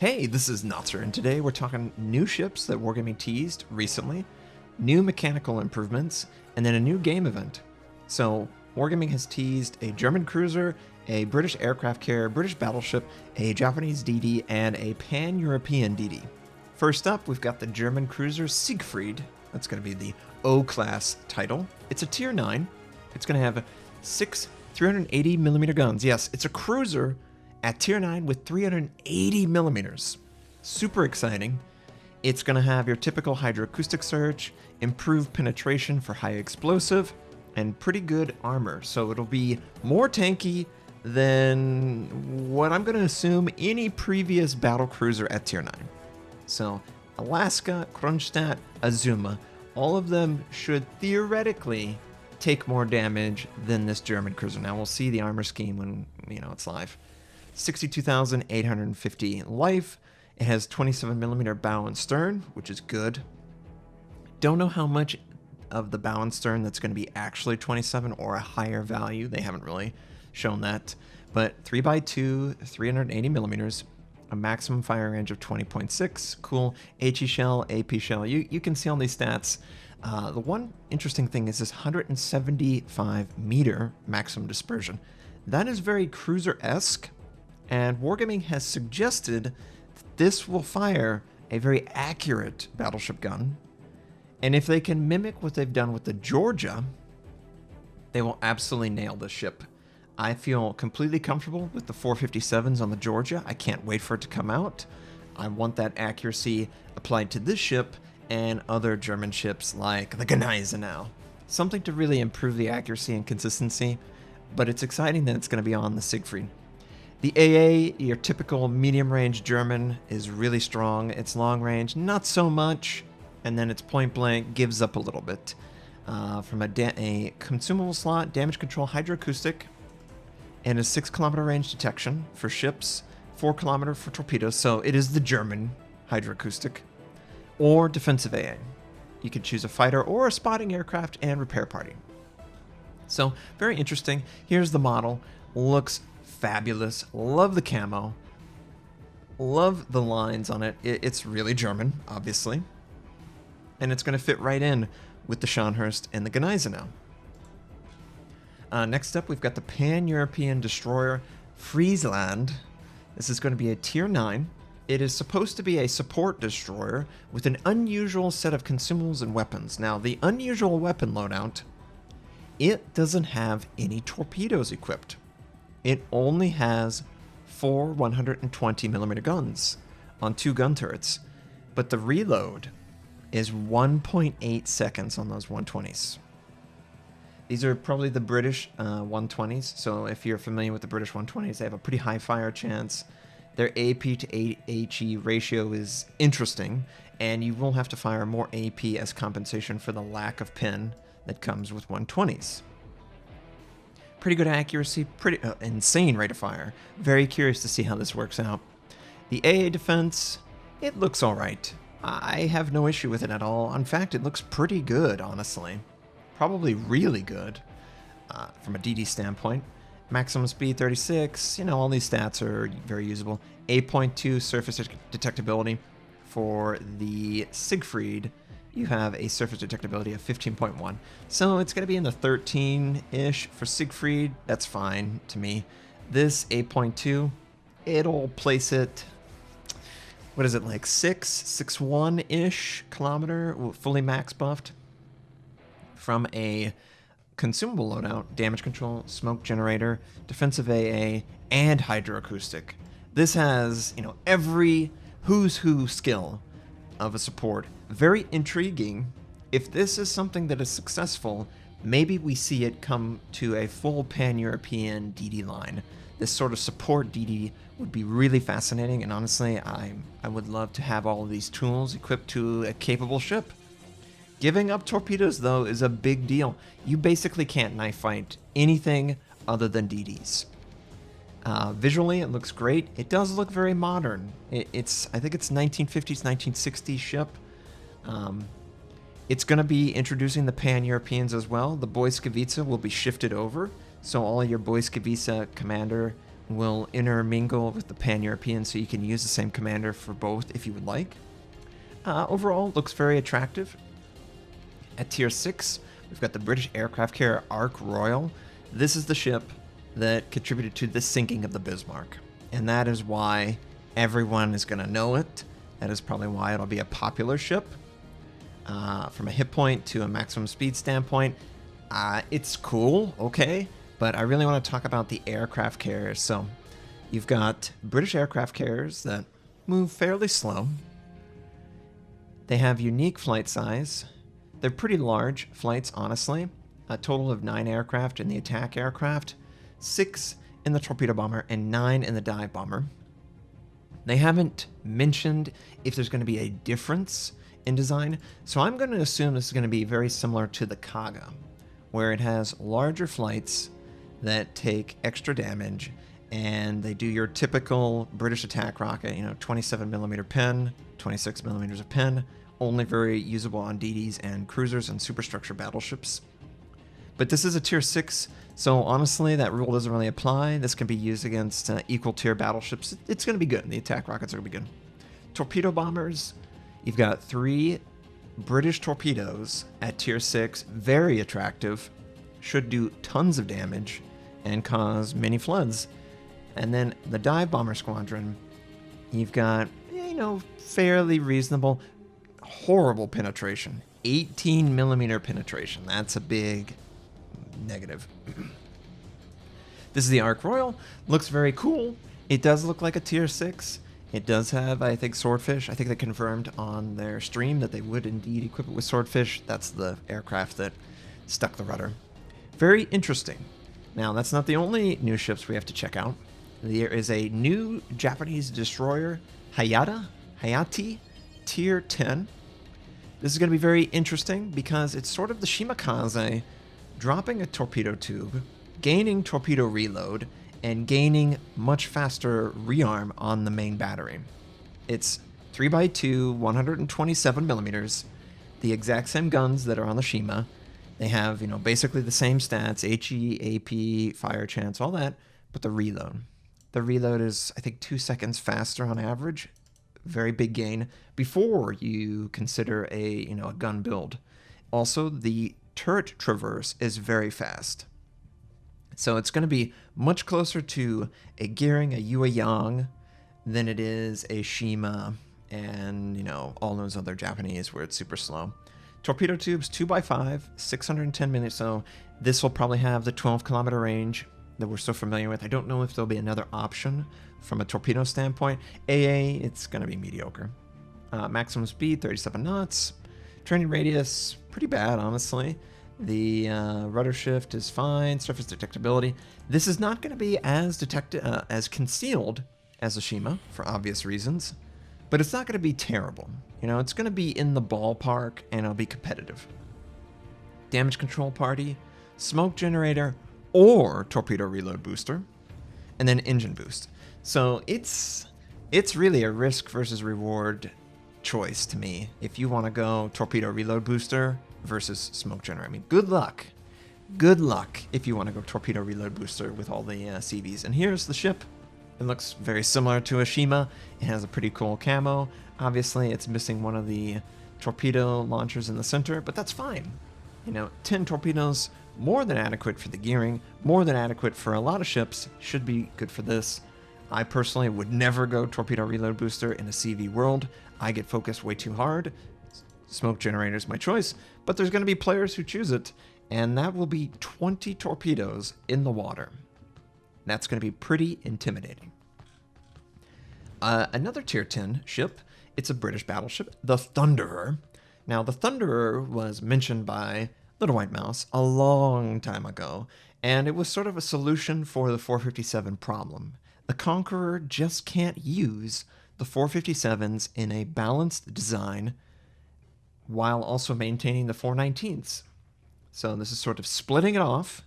Hey, this is Notser, and today we're talking new ships that Wargaming teased recently, new mechanical improvements, and then a new game event. So, Wargaming has teased a German cruiser, a British aircraft carrier, British battleship, a Japanese DD, and a pan-European DD. First up, we've got the German cruiser Siegfried. That's going to be the O-class title. It's a Tier 9. It's going to have 6 380mm guns. Yes, it's a cruiser at Tier 9 with 380 millimeters. Super exciting. It's going to have your typical hydroacoustic surge, improved penetration for high explosive, and pretty good armor. So it'll be more tanky than what I'm going to assume any previous battle cruiser at Tier 9. So Alaska, Kronstadt, Azuma, all of them should theoretically take more damage than this German cruiser. Now we'll see the armor scheme when it's live. 62,850 life. It has 27mm bow and stern, which is good. Don't know how much of the bow and stern that's going to be actually 27 or a higher value. They haven't really shown that. But 3x2, 380mm, a maximum fire range of 20.6. Cool. HE shell, AP shell. You can see all these stats. The one interesting thing is this 175 meter maximum dispersion. That is very cruiser-esque. And Wargaming has suggested that this will fire a very accurate battleship gun. And if they can mimic what they've done with the Georgia, they will absolutely nail this ship. I feel completely comfortable with the 457s on the Georgia. I can't wait for it to come out. I want that accuracy applied to this ship and other German ships like the Gneisenau. Something to really improve the accuracy and consistency, but it's exciting that it's going to be on the Siegfried. The AA, your typical medium-range German, is really strong. Its long range, not so much, and then its point-blank gives up a little bit. From a consumable slot, damage control hydroacoustic, and a 6-kilometer range detection for ships, 4-kilometer for torpedoes, so it is the German hydroacoustic, or defensive AA. You can choose a fighter or a spotting aircraft and repair party. So, very interesting. Here's the model. Looks fabulous. Love the camo. Love the lines on it. It's really German, obviously. And it's going to fit right in with the Scharnhorst and the Gneisenau. Next up, we've got the Pan-European destroyer Friesland. This is going to be a Tier 9. It is supposed to be a support destroyer with an unusual set of consumables and weapons. Now, the unusual weapon loadout, it doesn't have any torpedoes equipped. It only has 4 120mm guns on 2 gun turrets, but the reload is 1.8 seconds on those 120s. These are probably the British 120s, so if you're familiar with the British 120s, they have a pretty high fire chance. Their AP to HE ratio is interesting, and you will have to fire more AP as compensation for the lack of pin that comes with 120s. Pretty good accuracy, pretty insane rate of fire. Very curious to see how this works out. The AA defense, it looks alright. I have no issue with it at all. In fact, it looks pretty good, honestly. Probably really good from a DD standpoint. Maximum speed 36, all these stats are very usable. 8.2 surface detectability. For the Siegfried, you have a surface detectability of 15.1. So it's going to be in the 13-ish for Siegfried. That's fine to me. This 8.2, it'll place it, what is it, like 6.1-ish kilometer, fully max buffed. From a consumable loadout, damage control, smoke generator, defensive AA, and hydroacoustic. This has, every who's who skill of a support. Very intriguing. If this is something that is successful, maybe we see it come to a full pan-European DD line. This sort of support DD would be really fascinating, and honestly, I would love to have all of these tools equipped to a capable ship. Giving up torpedoes, though, is a big deal. You basically can't knife fight anything other than DDs. Visually, it looks great. It does look very modern. I think it's 1950s, 1960s ship. It's going to be introducing the Pan-Europeans as well. The Boyskovica will be shifted over, so all your Boyskovica commander will intermingle with the Pan-European, so you can use the same commander for both if you would like. Overall, looks very attractive. At tier 6, we've got the British aircraft carrier Ark Royal. This is the ship that contributed to the sinking of the Bismarck, and that is why everyone is going to know it. That is probably why it'll be a popular ship. From a hit point to a maximum speed standpoint, it's cool, okay, but I really want to talk about the aircraft carriers. So you've got British aircraft carriers that move fairly slow. They have unique flight size. They're pretty large flights, honestly. A total of 9 aircraft in the attack aircraft, 6 in the torpedo bomber, and 9 in the dive bomber. They haven't mentioned if there's going to be a difference in design, so I'm going to assume this is going to be very similar to the Kaga, where it has larger flights that take extra damage, and they do your typical British attack rocket, 27mm pen, 26mm of pen, only very usable on DDs and cruisers and superstructure battleships. But this is a tier 6, so honestly that rule doesn't really apply. This can be used against equal tier battleships. It's going to be good. The attack rockets are going to be good. Torpedo bombers, you've got 3 British torpedoes at tier 6, very attractive, should do tons of damage and cause many floods. And then the dive bomber squadron, you've got, fairly reasonable, horrible penetration. 18mm penetration. That's a big negative. This is the Ark Royal. Looks very cool. It does look like a tier 6. It does have, I think, Swordfish. I think they confirmed on their stream that they would indeed equip it with Swordfish. That's the aircraft that stuck the rudder. Very interesting. Now, that's not the only new ships we have to check out. There is a new Japanese destroyer, Hayati, tier 10. This is going to be very interesting because it's sort of the Shimakaze dropping a torpedo tube, gaining torpedo reload, and gaining much faster rearm on the main battery. It's 3x2, 127mm, the exact same guns that are on the Shima. They have, basically the same stats, HE, AP, fire chance, all that, but the reload. The reload is, I think, 2 seconds faster on average. Very big gain before you consider a gun build. Also, the turret traverse is very fast. So it's going to be much closer to a Gearing, a Yue Yang, than it is a Shima and, all those other Japanese where it's super slow. Torpedo tubes, 2x5, 610 minutes, so this will probably have the 12-kilometer range that we're so familiar with. I don't know if there'll be another option from a torpedo standpoint. AA, it's going to be mediocre. Maximum speed, 37 knots. Training radius, pretty bad, honestly. The rudder shift is fine. Surface detectability. This is not going to be as as concealed as the Shima, for obvious reasons. But it's not going to be terrible. It's going to be in the ballpark, and it'll be competitive. Damage control party, smoke generator, or torpedo reload booster, and then engine boost. So it's really a risk versus reward choice to me. If you want to go torpedo reload booster versus smoke generator, good luck. Good luck if you want to go torpedo reload booster with all the CVs. And here's the ship. It looks very similar to a Shima. It has a pretty cool camo. Obviously, it's missing one of the torpedo launchers in the center, but that's fine. 10 torpedoes, more than adequate for the gearing, more than adequate for a lot of ships, should be good for this. I personally would never go torpedo reload booster in a CV world. I get focused way too hard. Smoke generator is my choice, but there's going to be players who choose it, and that will be 20 torpedoes in the water. That's going to be pretty intimidating. Another tier 10 ship, it's a British battleship, the Thunderer. Now, the Thunderer was mentioned by Little White Mouse a long time ago, and it was sort of a solution for the 457 problem. The Conqueror just can't use the 457s in a balanced design while also maintaining the 419s. So this is sort of splitting it off.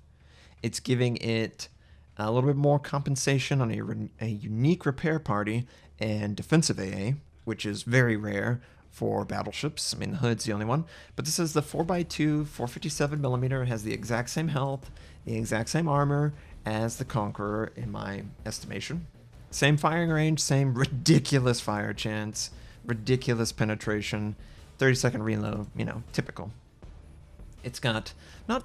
It's giving it a little bit more compensation on a unique repair party and defensive AA, which is very rare for battleships. The Hood's the only one. But this is the 4x2, 457mm. It has the exact same health, the exact same armor, as the Conqueror in my estimation. Same firing range, same ridiculous fire chance, ridiculous penetration, 30-second reload, you know, typical. It's got not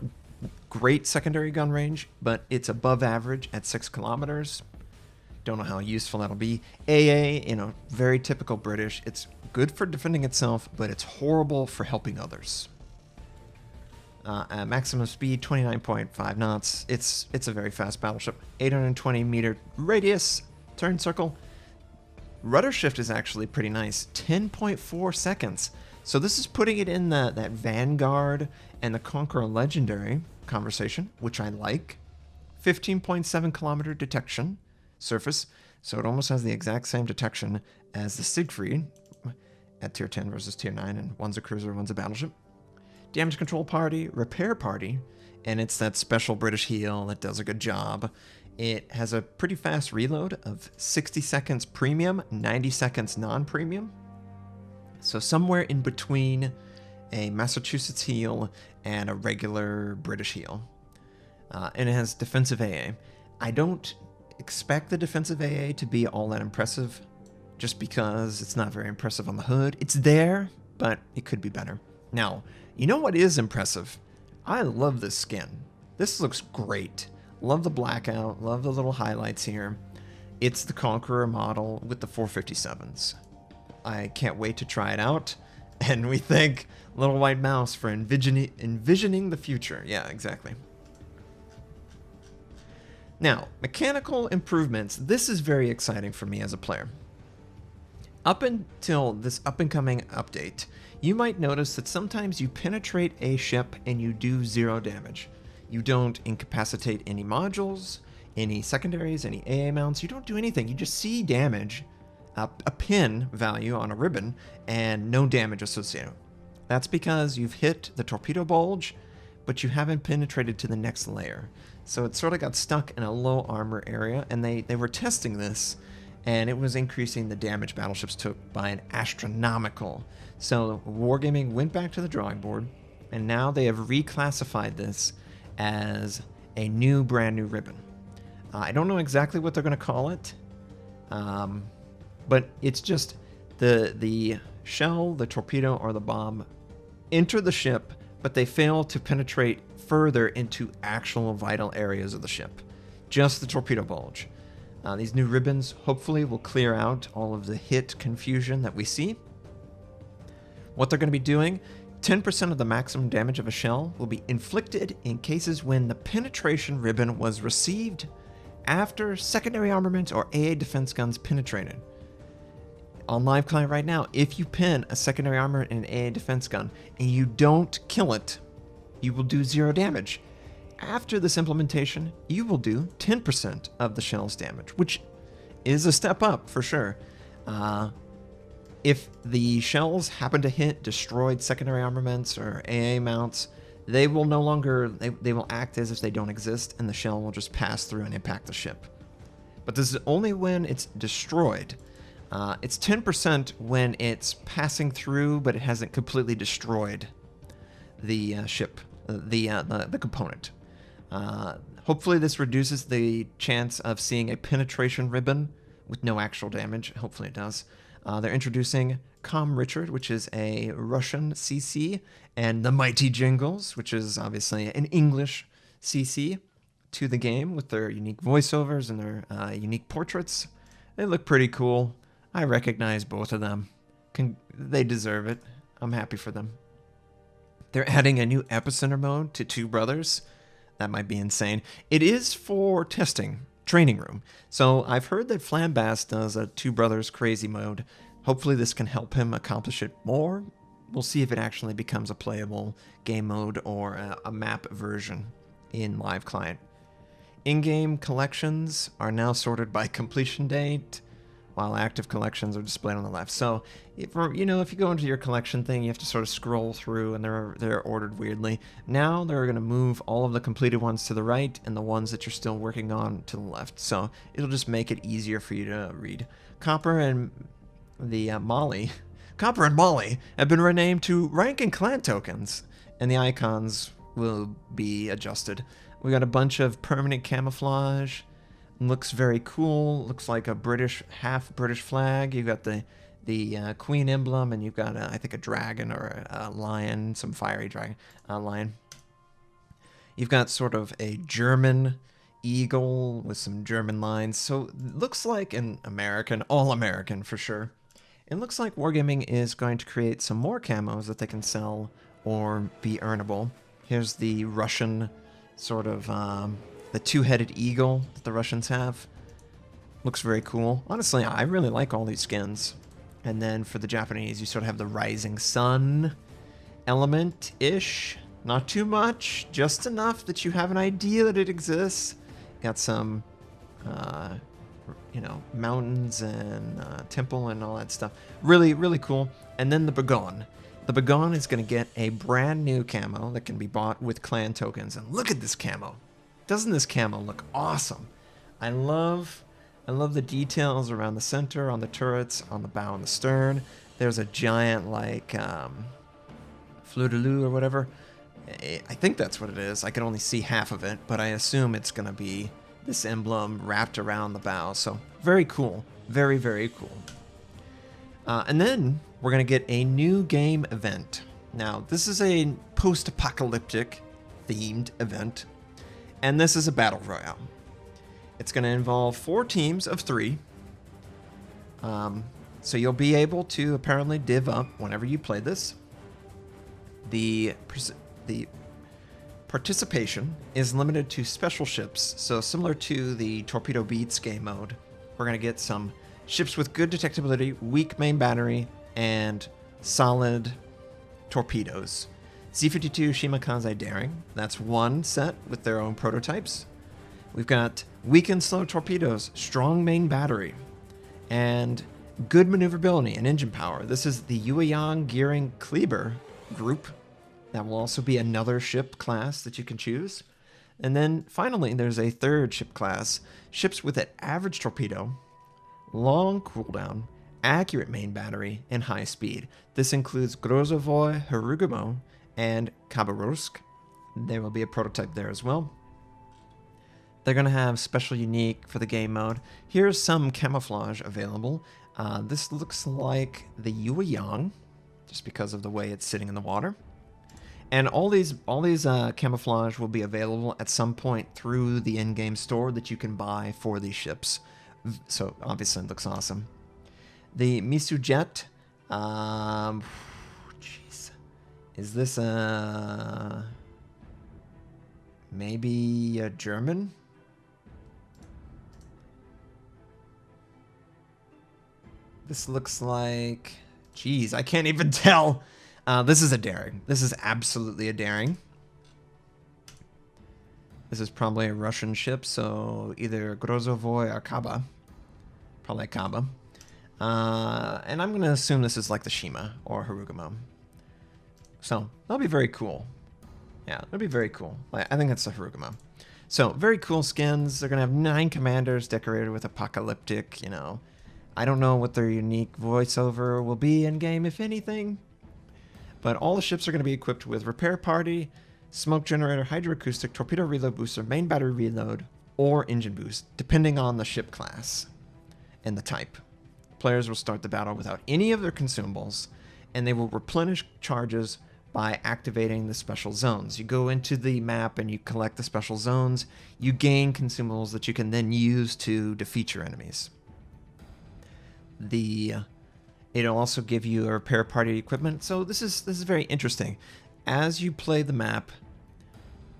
great secondary gun range, but it's above average at 6 kilometers. Don't know how useful that'll be. AA, you know, very typical British. It's good for defending itself, but it's horrible for helping others. At maximum speed, 29.5 knots. It's a very fast battleship. 820 meter radius, turn circle. Rudder shift is actually pretty nice. 10.4 seconds. So this is putting it in that Vanguard and the Conqueror Legendary conversation, which I like. 15.7 kilometer detection surface. So it almost has the exact same detection as the Siegfried at tier 10 versus tier 9, and one's a cruiser, one's a battleship. Damage control party, repair party, and it's that special British heal that does a good job. It has a pretty fast reload of 60 seconds premium, 90 seconds non-premium. So somewhere in between a Massachusetts heal and a regular British heal. And it has defensive AA. I don't expect the defensive AA to be all that impressive, just because it's not very impressive on the hood. It's there, but it could be better. Now, you know what is impressive? I love this skin. This looks great. Love the blackout, love the little highlights here. It's the Conqueror model with the 457s. I can't wait to try it out. And we thank Little White Mouse for envisioning the future. Yeah, exactly. Now, mechanical improvements. This is very exciting for me as a player. Up until this up-and-coming update, you might notice that sometimes you penetrate a ship and you do 0 damage. You don't incapacitate any modules, any secondaries, any AA mounts. You don't do anything. You just see damage, a pin value on a ribbon, and no damage associated. That's because you've hit the torpedo bulge, but you haven't penetrated to the next layer. So it sort of got stuck in a low armor area, and they were testing this, and it was increasing the damage battleships took by an astronomical. So Wargaming went back to the drawing board, and now they have reclassified this as a brand new ribbon. I don't know exactly what they're going to call it, but it's just the shell, the torpedo, or the bomb enter the ship, but they fail to penetrate further into actual vital areas of the ship. Just the torpedo bulge. These new ribbons hopefully will clear out all of the hit confusion that we see. What they're going to be doing, 10% of the maximum damage of a shell will be inflicted in cases when the penetration ribbon was received after secondary armament or AA defense guns penetrated. On live client right now, if you pin a secondary armament and an AA defense gun and you don't kill it, you will do 0 damage. After this implementation, you will do 10% of the shell's damage, which is a step up for sure. If the shells happen to hit destroyed secondary armaments or AA mounts, they will no longer, they will act as if they don't exist, and the shell will just pass through and impact the ship. But this is only when it's destroyed. It's 10% when it's passing through, but it hasn't completely destroyed the ship, the component. Hopefully this reduces the chance of seeing a penetration ribbon with no actual damage. Hopefully it does. They're introducing Com Richard, which is a Russian CC, and the Mighty Jingles, which is obviously an English CC, to the game with their unique voiceovers and their unique portraits. They look pretty cool. I recognize both of them. They deserve it. I'm happy for them. They're adding a new epicenter mode to Two Brothers. That might be insane. It is for testing, training room. So I've heard that Flambast does a Two Brothers crazy mode. Hopefully this can help him accomplish it more. We'll see if it actually becomes a playable game mode or a map version in live client. In-game collections are now sorted by completion date, while active collections are displayed on the left. So, if you go into your collection thing, you have to sort of scroll through, and they're ordered weirdly. Now they're going to move all of the completed ones to the right, and the ones that you're still working on to the left. So it'll just make it easier for you to read. Copper and Molly have been renamed to rank and clan tokens, and the icons will be adjusted. We got a bunch of permanent camouflage. Looks very cool. Looks like a half British flag. You've got the Queen emblem, and you've got I think a dragon or a lion, some fiery dragon, lion. You've got sort of a German eagle with some German lines. So it looks like an American, all American for sure. It looks like Wargaming is going to create some more camos that they can sell or be earnable. Here's the Russian sort of the two-headed eagle that the Russians have. Looks very cool. Honestly, I really like all these skins. And then for the Japanese, you sort of have the rising sun element-ish. Not too much, just enough that you have an idea that it exists. Got some, mountains and temple and all that stuff. Really, really cool. And then the Bagon. The Bagon is going to get a brand new camo that can be bought with clan tokens. And look at this camo. Doesn't this camo look awesome? I love the details around the center, on the turrets, on the bow and the stern. There's a giant, like, fleur-de-lis or whatever. I think that's what it is. I can only see half of it, but I assume it's going to be this emblem wrapped around the bow. So very cool. Very, very cool. And then we're going to get a new game event. Now, this is a post-apocalyptic themed event, and this is a battle royale. It's going to involve 4 teams of 3. So you'll be able to apparently div up whenever you play this. The participation is limited to special ships, so similar to the Torpedo Beats game mode, we're going to get some ships with good detectability, weak main battery, and solid torpedoes. Z-52 Shimakaze Daring, that's one set with their own prototypes. We've got weak and slow torpedoes, strong main battery, and good maneuverability and engine power. This is the Yueyang Gearing Kleber group. That will also be another ship class that you can choose. And then finally, there's a third ship class, ships with an average torpedo, long cooldown, accurate main battery, and high speed. This includes Grozovoy, Harugumo, and Khabarovsk. There will be a prototype there as well. They're going to have special unique for the game mode. Here's some camouflage available. This looks like the Yueyang, just because of the way it's sitting in the water. And all these camouflage will be available at some point through the in-game store that you can buy for these ships. So obviously it looks awesome. The Misujet, jeez, is this maybe a German? This looks like, geez, I can't even tell. This is a Daring. This is absolutely a Daring. This is probably a Russian ship, so either Grozovoy or Kaba. Probably Kaba. And I'm going to assume this is like the Shima or Harugumo. So, that'll be very cool. Yeah, that'll be very cool. I think it's the Harugumo. So, very cool skins. They're going to have 9 commanders decorated with apocalyptic, I don't know what their unique voiceover will be in-game, if anything. But all the ships are going to be equipped with repair party, smoke generator, hydroacoustic, torpedo reload booster, main battery reload, or engine boost, depending on the ship class and the type. Players will start the battle without any of their consumables, and they will replenish charges by activating the special zones. You go into the map and you collect the special zones. You gain consumables that you can then use to defeat your enemies. It'll also give you a repair party equipment. So this is very interesting. As you play the map,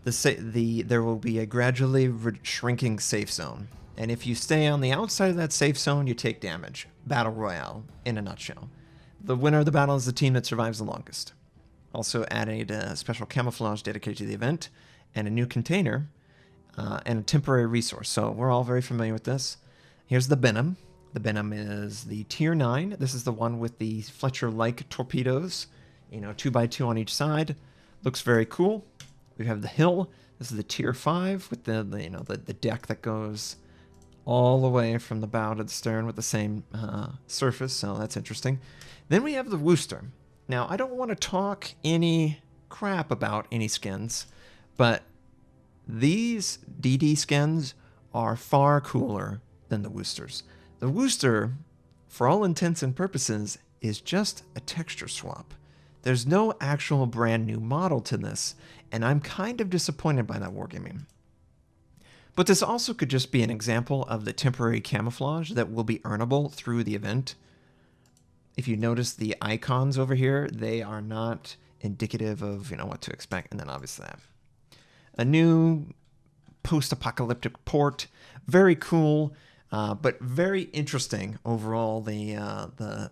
there will be a gradually shrinking safe zone. And if you stay on the outside of that safe zone, you take damage. Battle Royale, in a nutshell. The winner of the battle is the team that survives the longest. Also added a special camouflage dedicated to the event, and a new container, and a temporary resource. So we're all very familiar with this. Here's the Benham. The Benham is the Tier 9. This is the one with the Fletcher-like torpedoes, 2x2 on each side. Looks very cool. We have the Hill. This is the Tier 5 with the deck that goes all the way from the bow to the stern with the same surface, so that's interesting. Then we have the Worcester. Now, I don't want to talk any crap about any skins, but These DD skins are far cooler than the Woosters. The Wooster, for all intents and purposes, is just a texture swap. There's no actual brand new model to this, and I'm kind of disappointed by that wargaming. But this also could just be an example of the temporary camouflage that will be earnable through the event. If you notice the icons over here, they are not indicative of, what to expect. And then obviously a new post-apocalyptic port, very cool, but very interesting overall, the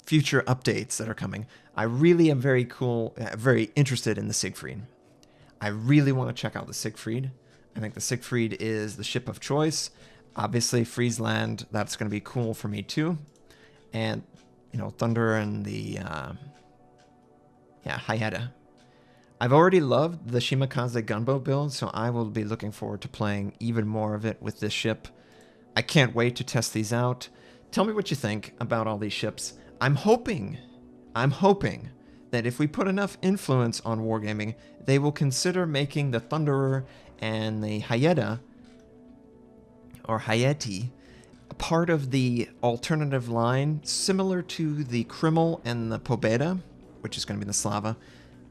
future updates that are coming. I really am very interested in the Siegfried. I really want to check out the Siegfried. I think the Siegfried is the ship of choice. Obviously, Friesland, that's going to be cool for me too. And, Thunder and the, Hayata. I've already loved the Shimakaze gunboat build, so I will be looking forward to playing even more of it with this ship. I can't wait to test these out. Tell me what you think about all these ships. I'm hoping that if we put enough influence on wargaming, they will consider making the Thunderer and the Hayata, or Hayati, a part of the alternative line, similar to the Krimmel and the Pobeda, which is going to be the Slava.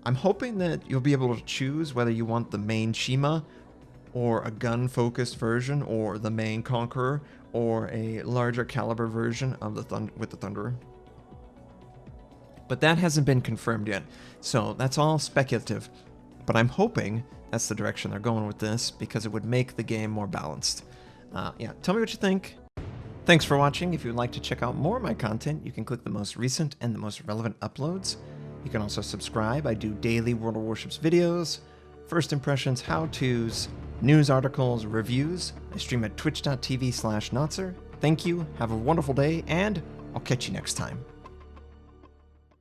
I'm hoping that you'll be able to choose whether you want the main Shima, or a gun-focused version, or the main Conqueror, or a larger caliber version of with the Thunderer. But that hasn't been confirmed yet, so that's all speculative. But I'm hoping that's the direction they're going with this, because it would make the game more balanced. Tell me what you think. Thanks for watching. If you'd like to check out more of my content, you can click the most recent and the most relevant uploads. You can also subscribe. I do daily World of Warships videos, first impressions, how-tos, news articles, reviews. I stream at twitch.tv/Notser. Thank you, have a wonderful day, and I'll catch you next time.